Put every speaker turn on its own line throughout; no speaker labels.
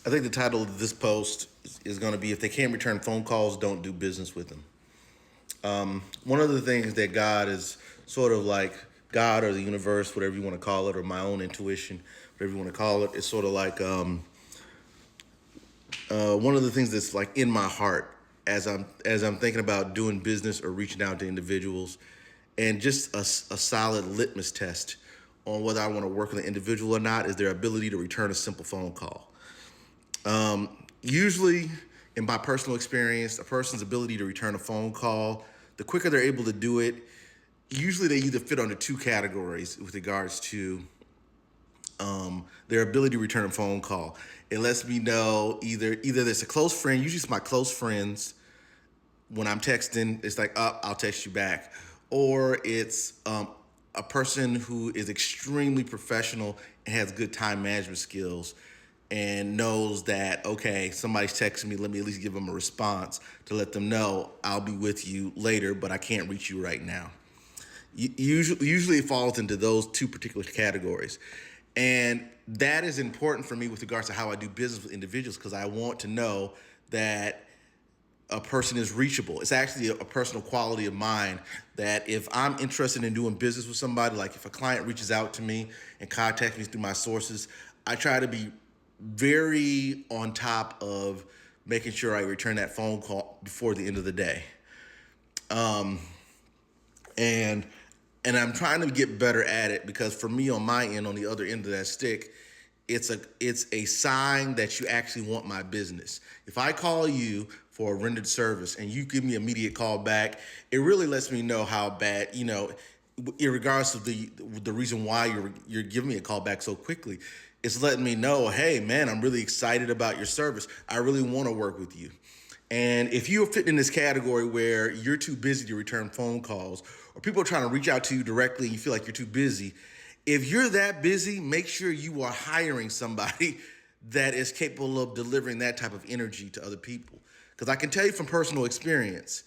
I think the title of this post is going to be, if they can't return phone calls, don't do business with them. One of the things that God is sort of like, God or the universe, whatever you want to call it, or my own intuition, whatever you want to call it, is sort of like one of the things that's like in my heart as I'm thinking about doing business or reaching out to individuals, and just a solid litmus test on whether I want to work with an individual or not is their ability to return a simple phone call. Usually, in my personal experience, a person's ability to return a phone call, the quicker they're able to do it, usually they either fit under two categories with regards to their ability to return a phone call. It lets me know either there's a close friend, usually it's my close friends. When I'm texting, it's like, oh, I'll text you back. Or it's a person who is extremely professional and has good time management skills and knows that, okay, somebody's texting me, let me at least give them a response to let them know I'll be with you later, but I can't reach you right now. Usually it falls into those two particular categories. And that is important for me with regards to how I do business with individuals, because I want to know that a person is reachable. It's actually a personal quality of mine that if I'm interested in doing business with somebody, like if a client reaches out to me and contacts me through my sources, I try to be very on top of making sure I return that phone call before the end of the day. And I'm trying to get better at it, because for me on my end, on the other end of that stick, it's a sign that you actually want my business. If I call you for a rendered service and you give me immediate call back, it really lets me know how bad, in regards to the reason why you're giving me a call back so quickly. It's letting me know, hey man, I'm really excited about your service. I really want to work with you. And if you're fitting in this category where you're too busy to return phone calls, or people are trying to reach out to you directly and you feel like you're too busy, if you're that busy, make sure you are hiring somebody that is capable of delivering that type of energy to other people. Because I can tell you from personal experience,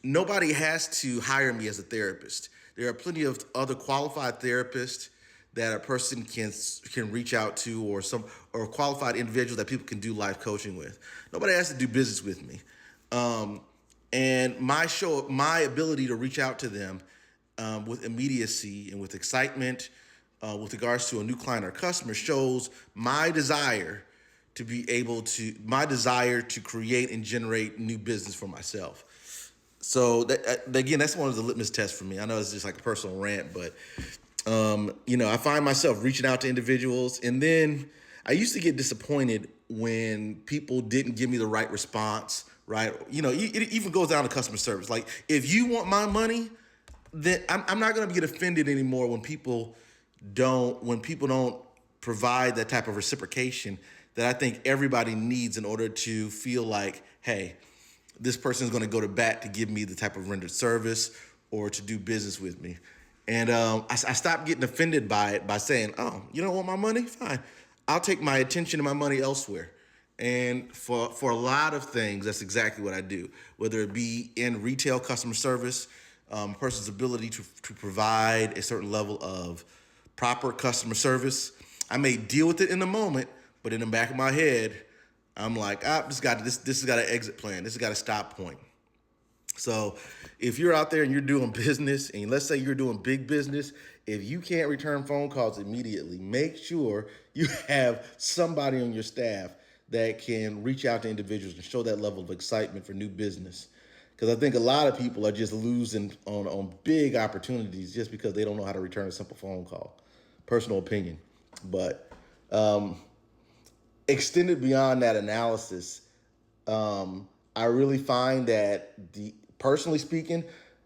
nobody has to hire me as a therapist. There are plenty of other qualified therapists that a person can reach out to, or qualified individuals that people can do life coaching with. Nobody has to do business with me. And my ability to reach out to them with immediacy and with excitement, with regards to a new client or customer, shows my desire to create and generate new business for myself. So again, that's one of the litmus tests for me. I know it's just like a personal rant, but I find myself reaching out to individuals, and then I used to get disappointed when people didn't give me the right response. Right? It even goes down to customer service. Like, if you want my money, then I'm not going to get offended anymore when people don't provide that type of reciprocation that I think everybody needs in order to feel like, hey, this person is going to go to bat to give me the type of rendered service or to do business with me. And I stopped getting offended by it, by saying, oh, you don't want my money? Fine. I'll take my attention and my money elsewhere. And for a lot of things, that's exactly what I do, whether it be in retail customer service, a person's ability to provide a certain level of proper customer service. I may deal with it in the moment, but in the back of my head, I'm like, this has got an exit plan. This has got a stop point. So if you're out there and you're doing business, and let's say you're doing big business, if you can't return phone calls immediately, make sure you have somebody on your staff that can reach out to individuals and show that level of excitement for new business. Because I think a lot of people are just losing on big opportunities just because they don't know how to return a simple phone call. Personal opinion. But extended beyond that analysis, I really find that, personally speaking,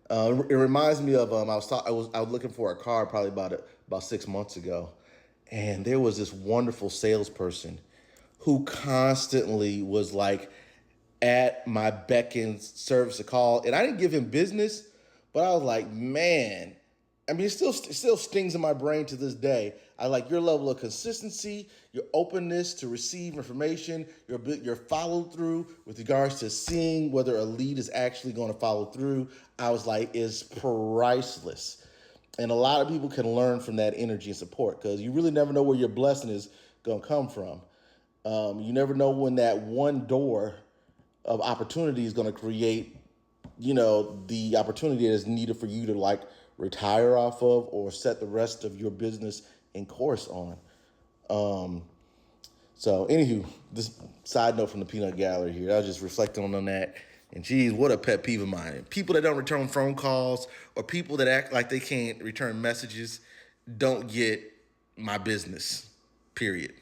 it reminds me of I was looking for a car probably about 6 months ago, and there was this wonderful salesperson who constantly was like at my beck and service a call, and I didn't give him business, but I was like, man, I mean, it still stings in my brain to this day. I like your level of consistency, your openness to receive information, your follow through with regards to seeing whether a lead is actually going to follow through. I was like, is priceless. And a lot of people can learn from that energy and support, because you really never know where your blessing is going to come from. You never know when that one door of opportunity is going to create, the opportunity that is needed for you to like retire off of or set the rest of your business in course on. Um, so, anywho, this side note from the peanut gallery here. I was just reflecting on that. And geez, what a pet peeve of mine. People that don't return phone calls or people that act like they can't return messages don't get my business, period.